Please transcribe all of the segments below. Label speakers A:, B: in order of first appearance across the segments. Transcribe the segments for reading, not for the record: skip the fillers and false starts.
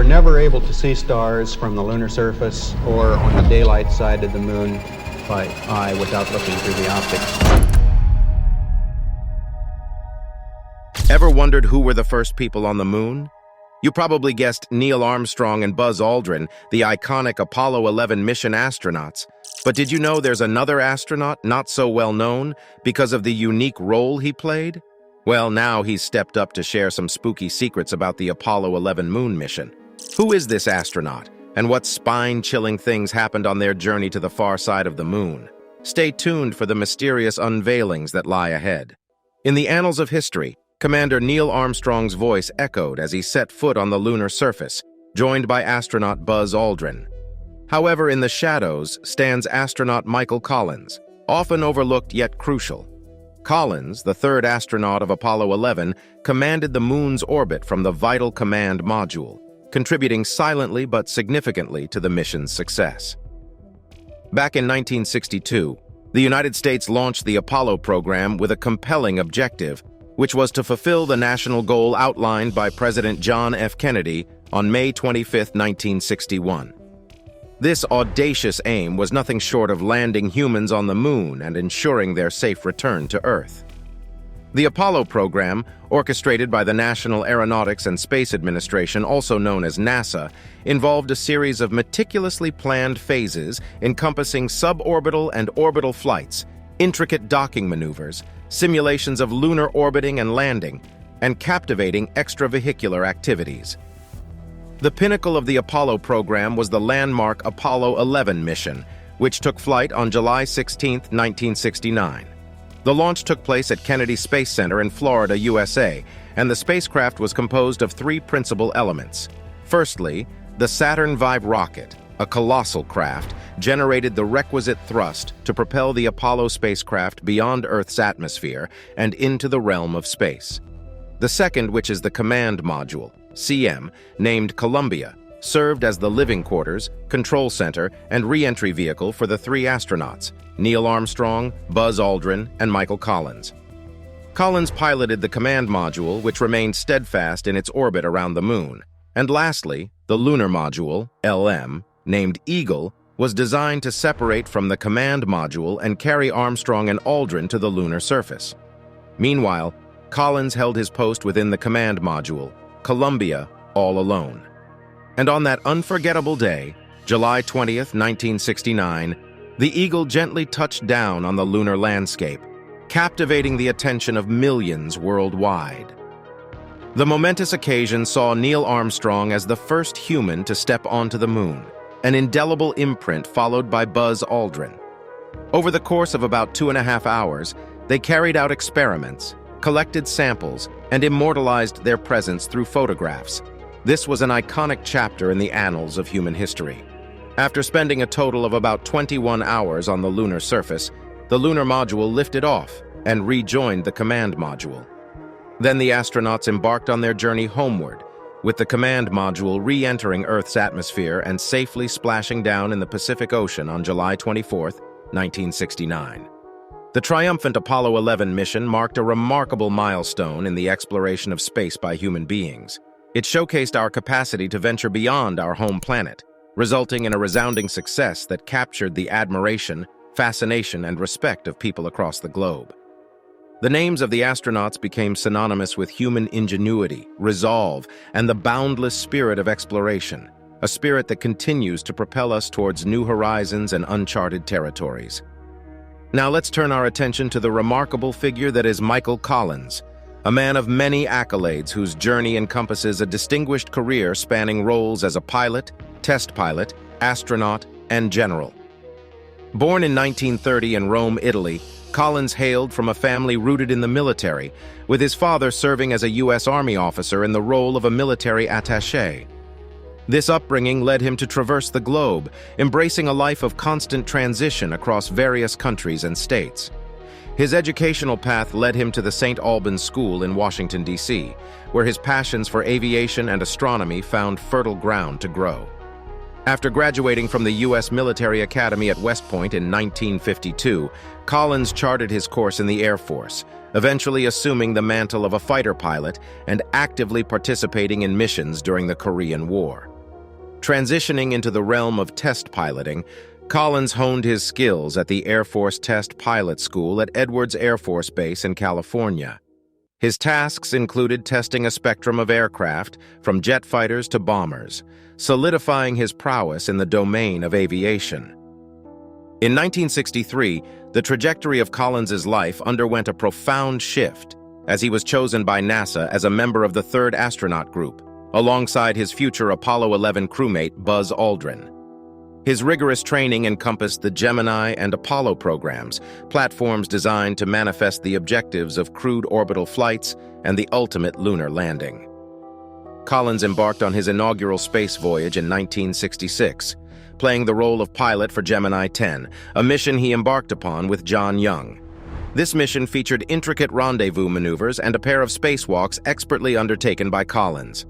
A: never able to see stars from the lunar surface or on the daylight side of the moon by eye without looking through the optics.
B: Ever wondered who were the first people on the moon? You probably guessed Neil Armstrong and Buzz Aldrin, the iconic Apollo 11 mission astronauts. But did you know there's another astronaut not so well known because of the unique role he played? Well, now he's stepped up to share some spooky secrets about the Apollo 11 moon mission. Who is this astronaut, and what spine-chilling things happened on their journey to the far side of the moon? Stay tuned for the mysterious unveilings that lie ahead. In the annals of history, Commander Neil Armstrong's voice echoed as he set foot on the lunar surface, joined by astronaut Buzz Aldrin. However, in the shadows stands astronaut Michael Collins, often overlooked yet crucial. Collins, the third astronaut of Apollo 11, commanded the moon's orbit from the Vital Command Module, contributing silently but significantly to the mission's success. Back in 1962, the United States launched the Apollo program with a compelling objective, which was to fulfill the national goal outlined by President John F. Kennedy on May 25, 1961. This audacious aim was nothing short of landing humans on the moon and ensuring their safe return to Earth. The Apollo program, orchestrated by the National Aeronautics and Space Administration, also known as NASA, involved a series of meticulously planned phases encompassing suborbital and orbital flights, intricate docking maneuvers, simulations of lunar orbiting and landing, and captivating extravehicular activities. The pinnacle of the Apollo program was the landmark Apollo 11 mission, which took flight on July 16, 1969. The launch took place at Kennedy Space Center in Florida, USA, and the spacecraft was composed of three principal elements. Firstly, the Saturn V rocket, a colossal craft, generated the requisite thrust to propel the Apollo spacecraft beyond Earth's atmosphere and into the realm of space. The second, which is the Command Module, CM, named Columbia, served as the living quarters, control center, and re-entry vehicle for the three astronauts, Neil Armstrong, Buzz Aldrin, and Michael Collins. Collins piloted the Command Module, which remained steadfast in its orbit around the moon. And lastly, the Lunar Module, LM, named Eagle, was designed to separate from the Command Module and carry Armstrong and Aldrin to the lunar surface. Meanwhile, Collins held his post within the Command Module, Columbia, all alone. And on that unforgettable day, July 20th, 1969, the Eagle gently touched down on the lunar landscape, captivating the attention of millions worldwide. The momentous occasion saw Neil Armstrong as the first human to step onto the moon, an indelible imprint followed by Buzz Aldrin. Over the course of about 2.5 hours, they carried out experiments, collected samples, and immortalized their presence through photographs. This was an iconic chapter in the annals of human history. After spending a total of about 21 hours on the lunar surface, the lunar module lifted off and rejoined the Command Module. Then the astronauts embarked on their journey homeward, with the Command Module re-entering Earth's atmosphere and safely splashing down in the Pacific Ocean on July 24, 1969. The triumphant Apollo 11 mission marked a remarkable milestone in the exploration of space by human beings. It showcased our capacity to venture beyond our home planet, resulting in a resounding success that captured the admiration, fascination, and respect of people across the globe. The names of the astronauts became synonymous with human ingenuity, resolve, and the boundless spirit of exploration, a spirit that continues to propel us towards new horizons and uncharted territories. Now let's turn our attention to the remarkable figure that is Michael Collins, a man of many accolades whose journey encompasses a distinguished career spanning roles as a pilot, test pilot, astronaut, and general. Born in 1930 in Rome, Italy, Collins hailed from a family rooted in the military, with his father serving as a U.S. Army officer in the role of a military attaché. This upbringing led him to traverse the globe, embracing a life of constant transition across various countries and states. His educational path led him to the St. Albans School in Washington, D.C., where his passions for aviation and astronomy found fertile ground to grow. After graduating from the U.S. Military Academy at West Point in 1952, Collins charted his course in the Air Force, eventually assuming the mantle of a fighter pilot and actively participating in missions during the Korean War. Transitioning into the realm of test piloting, Collins honed his skills at the Air Force Test Pilot School at Edwards Air Force Base in California. His tasks included testing a spectrum of aircraft, from jet fighters to bombers, solidifying his prowess in the domain of aviation. In 1963, the trajectory of Collins's life underwent a profound shift as he was chosen by NASA as a member of the 3rd Astronaut Group, alongside his future Apollo 11 crewmate Buzz Aldrin. His rigorous training encompassed the Gemini and Apollo programs, platforms designed to manifest the objectives of crewed orbital flights and the ultimate lunar landing. Collins embarked on his inaugural space voyage in 1966, playing the role of pilot for Gemini 10, a mission he embarked upon with John Young. This mission featured intricate rendezvous maneuvers and a pair of spacewalks expertly undertaken by Collins.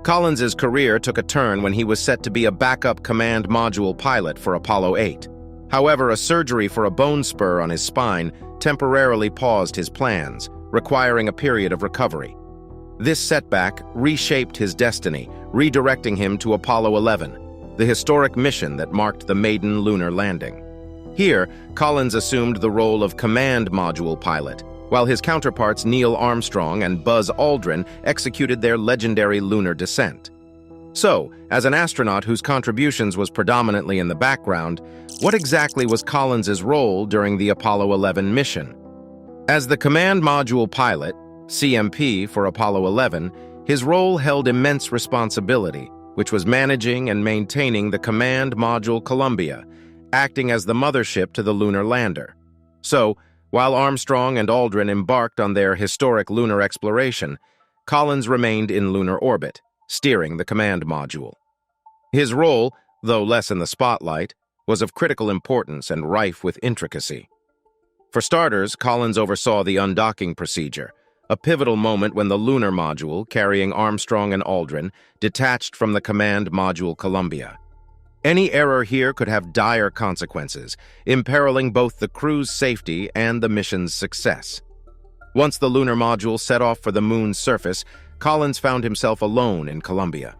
B: Collins's career took a turn when he was set to be a backup command module pilot for Apollo 8. However, a surgery for a bone spur on his spine temporarily paused his plans, requiring a period of recovery. This setback reshaped his destiny, redirecting him to Apollo 11, the historic mission that marked the maiden lunar landing. Here, Collins assumed the role of command module pilot, while his counterparts Neil Armstrong and Buzz Aldrin executed their legendary lunar descent. So, as an astronaut whose contributions was predominantly in the background, what exactly was Collins's role during the Apollo 11 mission? As the command module pilot, CMP for Apollo 11, his role held immense responsibility, which was managing and maintaining the command module Columbia, acting as the mothership to the lunar lander. So, while Armstrong and Aldrin embarked on their historic lunar exploration, Collins remained in lunar orbit, steering the command module. His role, though less in the spotlight, was of critical importance and rife with intricacy. For starters, Collins oversaw the undocking procedure, a pivotal moment when the lunar module, carrying Armstrong and Aldrin, detached from the command module Columbia. Any error here could have dire consequences, imperiling both the crew's safety and the mission's success. Once the lunar module set off for the moon's surface, Collins found himself alone in Columbia.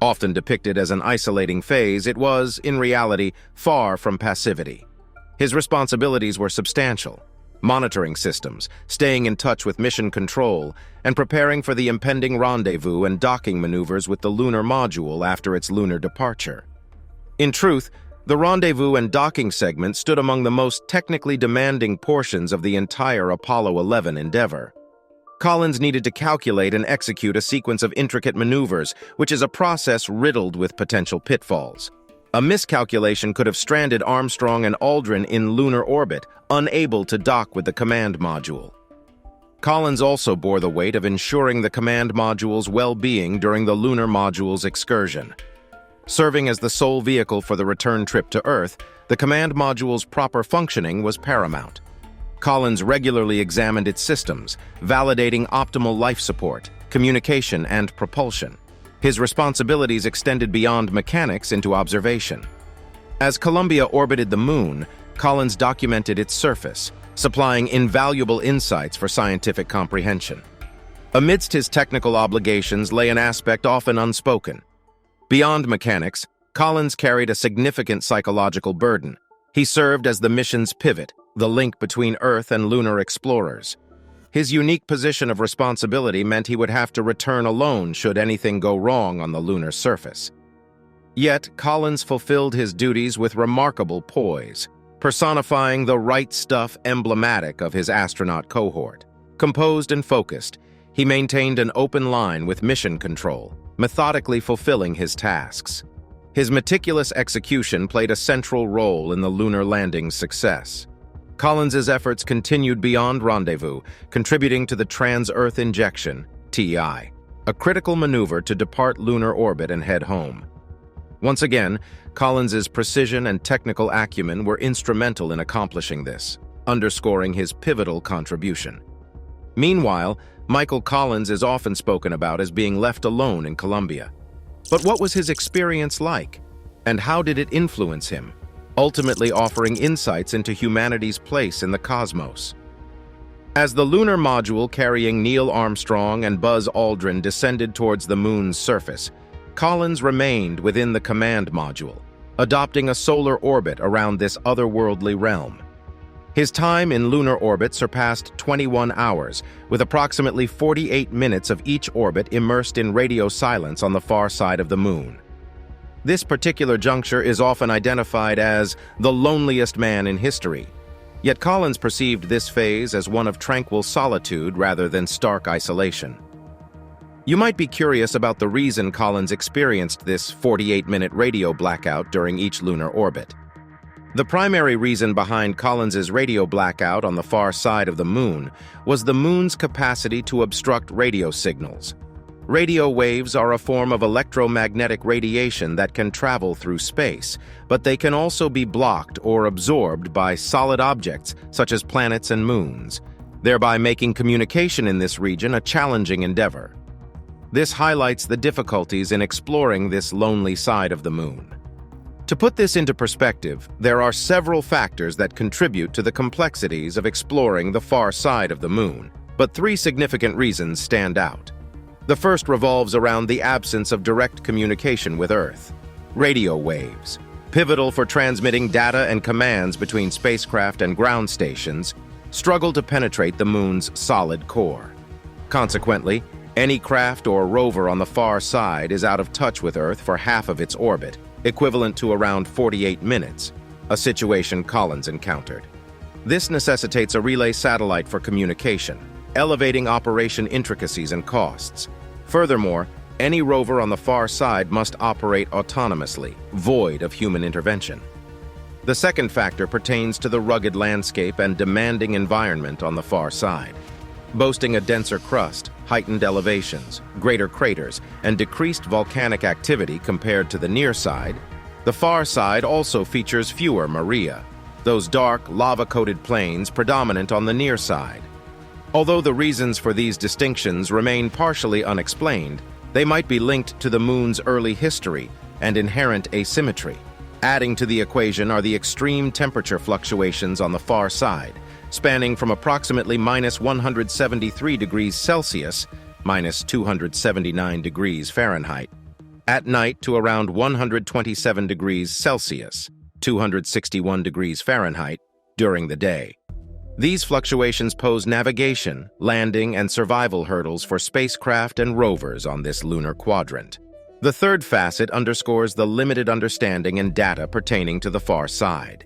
B: Often depicted as an isolating phase, it was, in reality, far from passivity. His responsibilities were substantial: monitoring systems, staying in touch with mission control, and preparing for the impending rendezvous and docking maneuvers with the lunar module after its lunar departure. In truth, the rendezvous and docking segment stood among the most technically demanding portions of the entire Apollo 11 endeavor. Collins needed to calculate and execute a sequence of intricate maneuvers, which is a process riddled with potential pitfalls. A miscalculation could have stranded Armstrong and Aldrin in lunar orbit, unable to dock with the command module. Collins also bore the weight of ensuring the command module's well-being during the lunar module's excursion. Serving as the sole vehicle for the return trip to Earth, the command module's proper functioning was paramount. Collins regularly examined its systems, validating optimal life support, communication, and propulsion. His responsibilities extended beyond mechanics into observation. As Columbia orbited the moon, Collins documented its surface, supplying invaluable insights for scientific comprehension. Amidst his technical obligations lay an aspect often unspoken. Beyond mechanics, Collins carried a significant psychological burden. He served as the mission's pivot, the link between Earth and lunar explorers. His unique position of responsibility meant he would have to return alone should anything go wrong on the lunar surface. Yet, Collins fulfilled his duties with remarkable poise, personifying the right stuff emblematic of his astronaut cohort. Composed and focused, he maintained an open line with mission control, methodically fulfilling his tasks. His meticulous execution played a central role in the lunar landing's success. Collins's efforts continued beyond rendezvous, contributing to the Trans-Earth Injection, TI, a critical maneuver to depart lunar orbit and head home. Once again, Collins's precision and technical acumen were instrumental in accomplishing this, underscoring his pivotal contribution. Meanwhile, Michael Collins is often spoken about as being left alone in Columbia. But what was his experience like, and how did it influence him, ultimately offering insights into humanity's place in the cosmos? As the lunar module carrying Neil Armstrong and Buzz Aldrin descended towards the moon's surface, Collins remained within the command module, adopting a solar orbit around this otherworldly realm. His time in lunar orbit surpassed 21 hours, with approximately 48 minutes of each orbit immersed in radio silence on the far side of the moon. This particular juncture is often identified as the loneliest man in history, yet Collins perceived this phase as one of tranquil solitude rather than stark isolation. You might be curious about the reason Collins experienced this 48-minute radio blackout during each lunar orbit. The primary reason behind Collins's radio blackout on the far side of the moon was the moon's capacity to obstruct radio signals. Radio waves are a form of electromagnetic radiation that can travel through space, but they can also be blocked or absorbed by solid objects such as planets and moons, thereby making communication in this region a challenging endeavor. This highlights the difficulties in exploring this lonely side of the moon. To put this into perspective, there are several factors that contribute to the complexities of exploring the far side of the moon, but three significant reasons stand out. The first revolves around the absence of direct communication with Earth. Radio waves, pivotal for transmitting data and commands between spacecraft and ground stations, struggle to penetrate the moon's solid core. Consequently, any craft or rover on the far side is out of touch with Earth for half of its orbit, equivalent to around 48 minutes, a situation Collins encountered. This necessitates a relay satellite for communication, elevating operation intricacies and costs. Furthermore, any rover on the far side must operate autonomously, void of human intervention. The second factor pertains to the rugged landscape and demanding environment on the far side. Boasting a denser crust, heightened elevations, greater craters, and decreased volcanic activity compared to the near side, the far side also features fewer maria, those dark, lava-coated plains predominant on the near side. Although the reasons for these distinctions remain partially unexplained, they might be linked to the moon's early history and inherent asymmetry. Adding to the equation are the extreme temperature fluctuations on the far side, spanning from approximately -173 degrees Celsius, -279 degrees Fahrenheit, at night to around 127 degrees Celsius, 261 degrees Fahrenheit, during the day. These fluctuations pose navigation, landing, and survival hurdles for spacecraft and rovers on this lunar quadrant. The third facet underscores the limited understanding and data pertaining to the far side.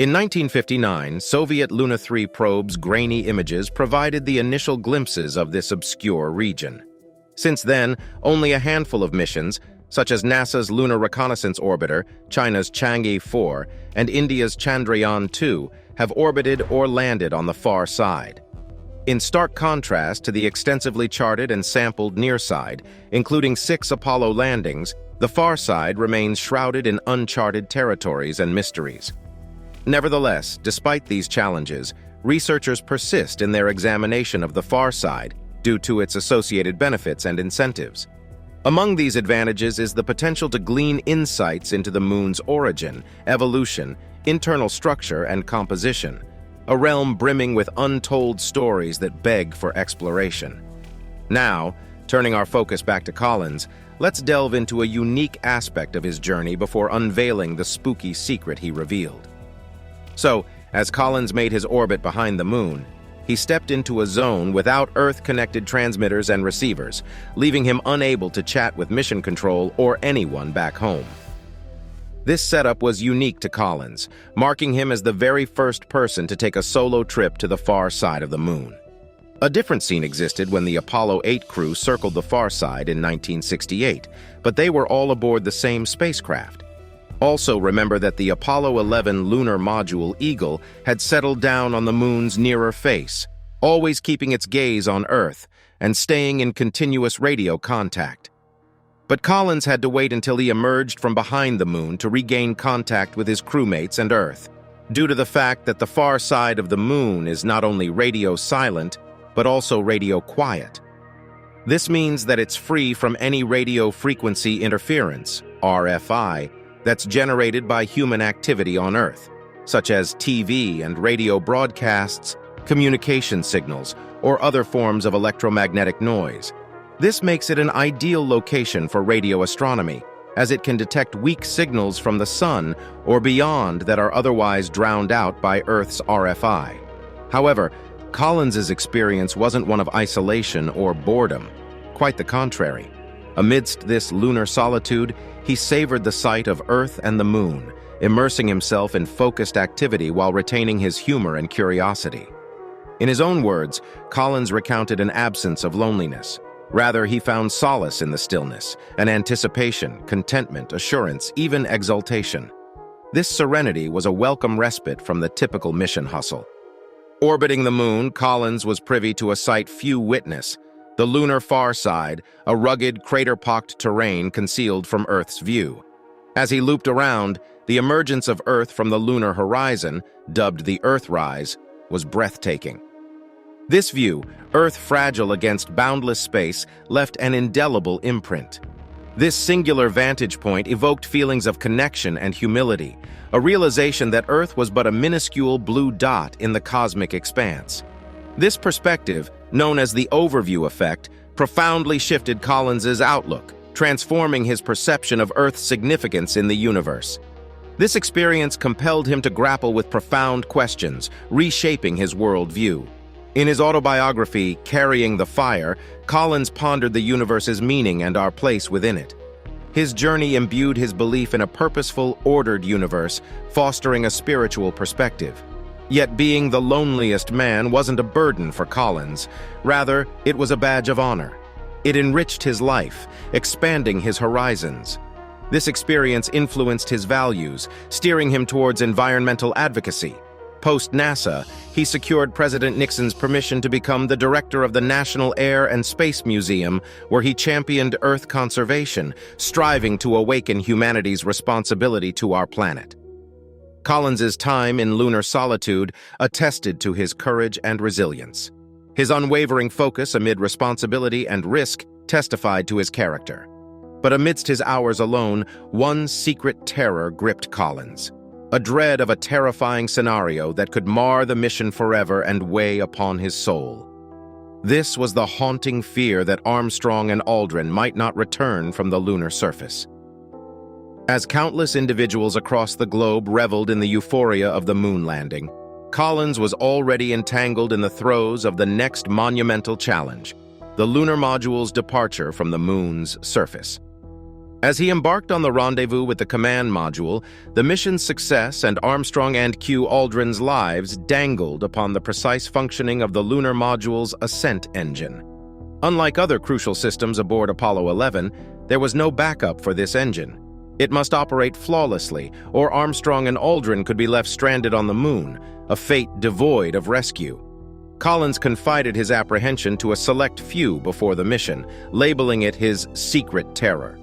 B: In 1959, Soviet Luna 3 probe's grainy images provided the initial glimpses of this obscure region. Since then, only a handful of missions, such as NASA's Lunar Reconnaissance Orbiter, China's Chang'e 4, and India's Chandrayaan-2, have orbited or landed on the far side. In stark contrast to the extensively charted and sampled near side, including 6 Apollo landings, the far side remains shrouded in uncharted territories and mysteries. Nevertheless, despite these challenges, researchers persist in their examination of the far side due to its associated benefits and incentives. Among these advantages is the potential to glean insights into the moon's origin, evolution, internal structure, and composition, a realm brimming with untold stories that beg for exploration. Now, turning our focus back to Collins, let's delve into a unique aspect of his journey before unveiling the spooky secret he revealed. So, as Collins made his orbit behind the moon, he stepped into a zone without Earth-connected transmitters and receivers, leaving him unable to chat with mission control or anyone back home. This setup was unique to Collins, marking him as the very first person to take a solo trip to the far side of the moon. A different scene existed when the Apollo 8 crew circled the far side in 1968, but they were all aboard the same spacecraft. Also remember that the Apollo 11 lunar module Eagle had settled down on the moon's nearer face, always keeping its gaze on Earth and staying in continuous radio contact. But Collins had to wait until he emerged from behind the moon to regain contact with his crewmates and Earth, due to the fact that the far side of the moon is not only radio silent, but also radio quiet. This means that it's free from any radio frequency interference, RFI, that's generated by human activity on Earth, such as TV and radio broadcasts, communication signals, or other forms of electromagnetic noise. This makes it an ideal location for radio astronomy, as it can detect weak signals from the sun or beyond that are otherwise drowned out by Earth's RFI. However, Collins's experience wasn't one of isolation or boredom. Quite the contrary. Amidst this lunar solitude, he savored the sight of Earth and the Moon, immersing himself in focused activity while retaining his humor and curiosity. In his own words, Collins recounted an absence of loneliness. Rather, he found solace in the stillness, an anticipation, contentment, assurance, even exultation. This serenity was a welcome respite from the typical mission hustle. Orbiting the Moon, Collins was privy to a sight few witness: the lunar far side, a rugged, crater-pocked terrain concealed from Earth's view. As he looped around, the emergence of Earth from the lunar horizon, dubbed the Earthrise, was breathtaking. This view, Earth fragile against boundless space, left an indelible imprint. This singular vantage point evoked feelings of connection and humility, a realization that Earth was but a minuscule blue dot in the cosmic expanse. This perspective, known as the overview effect, profoundly shifted Collins's outlook, transforming his perception of Earth's significance in the universe. This experience compelled him to grapple with profound questions, reshaping his worldview. In his autobiography, Carrying the Fire, Collins pondered the universe's meaning and our place within it. His journey imbued his belief in a purposeful, ordered universe, fostering a spiritual perspective. Yet being the loneliest man wasn't a burden for Collins. Rather, it was a badge of honor. It enriched his life, expanding his horizons. This experience influenced his values, steering him towards environmental advocacy. Post-NASA, he secured President Nixon's permission to become the director of the National Air and Space Museum, where he championed Earth conservation, striving to awaken humanity's responsibility to our planet. Collins's time in lunar solitude attested to his courage and resilience. His unwavering focus amid responsibility and risk testified to his character. But amidst his hours alone, one secret terror gripped Collins. A dread of a terrifying scenario that could mar the mission forever and weigh upon his soul. This was the haunting fear that Armstrong and Aldrin might not return from the lunar surface. As countless individuals across the globe reveled in the euphoria of the moon landing, Collins was already entangled in the throes of the next monumental challenge: the lunar module's departure from the moon's surface. As he embarked on the rendezvous with the command module, the mission's success and Armstrong and Q. Aldrin's lives dangled upon the precise functioning of the lunar module's ascent engine. Unlike other crucial systems aboard Apollo 11, there was no backup for this engine. It must operate flawlessly, or Armstrong and Aldrin could be left stranded on the moon, a fate devoid of rescue. Collins confided his apprehension to a select few before the mission, labeling it his secret terror.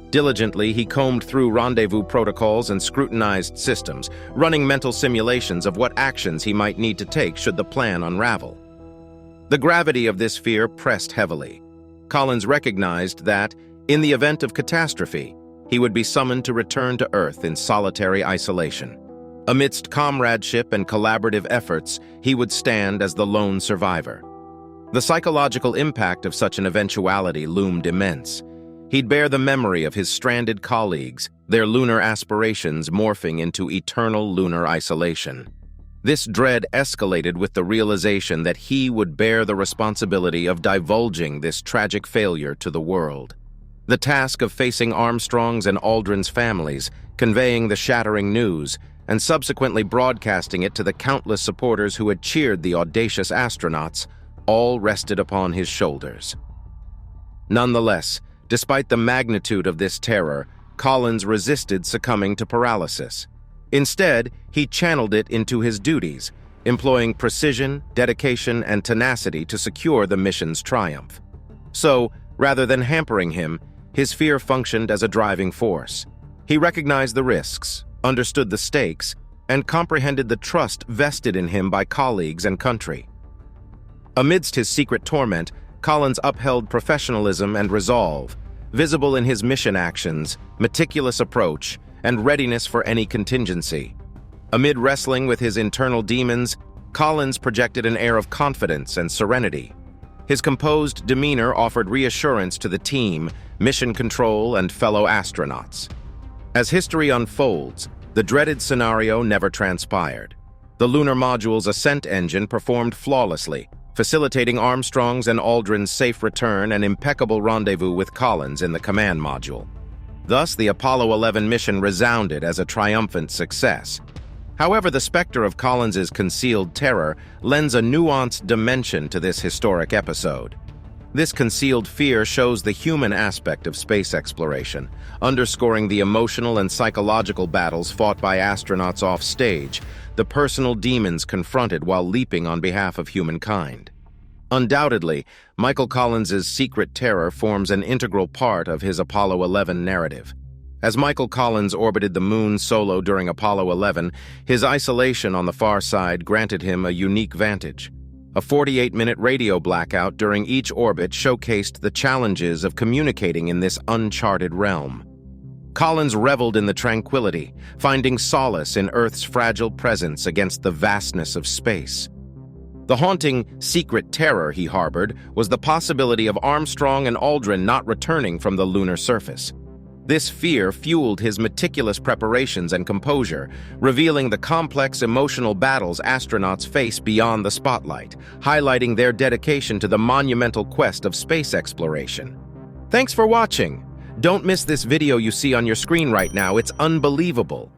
B: Diligently, he combed through rendezvous protocols and scrutinized systems, running mental simulations of what actions he might need to take should the plan unravel. The gravity of this fear pressed heavily. Collins recognized that, in the event of catastrophe, he would be summoned to return to Earth in solitary isolation. Amidst comradeship and collaborative efforts, he would stand as the lone survivor. The psychological impact of such an eventuality loomed immense. He'd bear the memory of his stranded colleagues, their lunar aspirations morphing into eternal lunar isolation. This dread escalated with the realization that he would bear the responsibility of divulging this tragic failure to the world. The task of facing Armstrong's and Aldrin's families, conveying the shattering news, and subsequently broadcasting it to the countless supporters who had cheered the audacious astronauts, all rested upon his shoulders. Nonetheless, despite the magnitude of this terror, Collins resisted succumbing to paralysis. Instead, he channeled it into his duties, employing precision, dedication, and tenacity to secure the mission's triumph. So, rather than hampering him, his fear functioned as a driving force. He recognized the risks, understood the stakes, and comprehended the trust vested in him by colleagues and country. Amidst his secret torment, Collins upheld professionalism and resolve, visible in his mission actions, meticulous approach, and readiness for any contingency. Amid wrestling with his internal demons, Collins projected an air of confidence and serenity. His composed demeanor offered reassurance to the team, mission control, and fellow astronauts. As history unfolds, the dreaded scenario never transpired. The lunar module's ascent engine performed flawlessly, facilitating Armstrong's and Aldrin's safe return and impeccable rendezvous with Collins in the command module. Thus, the Apollo 11 mission resounded as a triumphant success. However, the specter of Collins's concealed terror lends a nuanced dimension to this historic episode. This concealed fear shows the human aspect of space exploration, underscoring the emotional and psychological battles fought by astronauts off stage, the personal demons confronted while leaping on behalf of humankind. Undoubtedly, Michael Collins's secret terror forms an integral part of his Apollo 11 narrative. As Michael Collins orbited the moon solo during Apollo 11, his isolation on the far side granted him a unique vantage. A 48-minute radio blackout during each orbit showcased the challenges of communicating in this uncharted realm. Collins reveled in the tranquility, finding solace in Earth's fragile presence against the vastness of space. The haunting, secret terror he harbored was the possibility of Armstrong and Aldrin not returning from the lunar surface. This fear fueled his meticulous preparations and composure, revealing the complex emotional battles astronauts face beyond the spotlight, highlighting their dedication to the monumental quest of space exploration. Thanks for watching. Don't miss this video you see on your screen right now. It's unbelievable.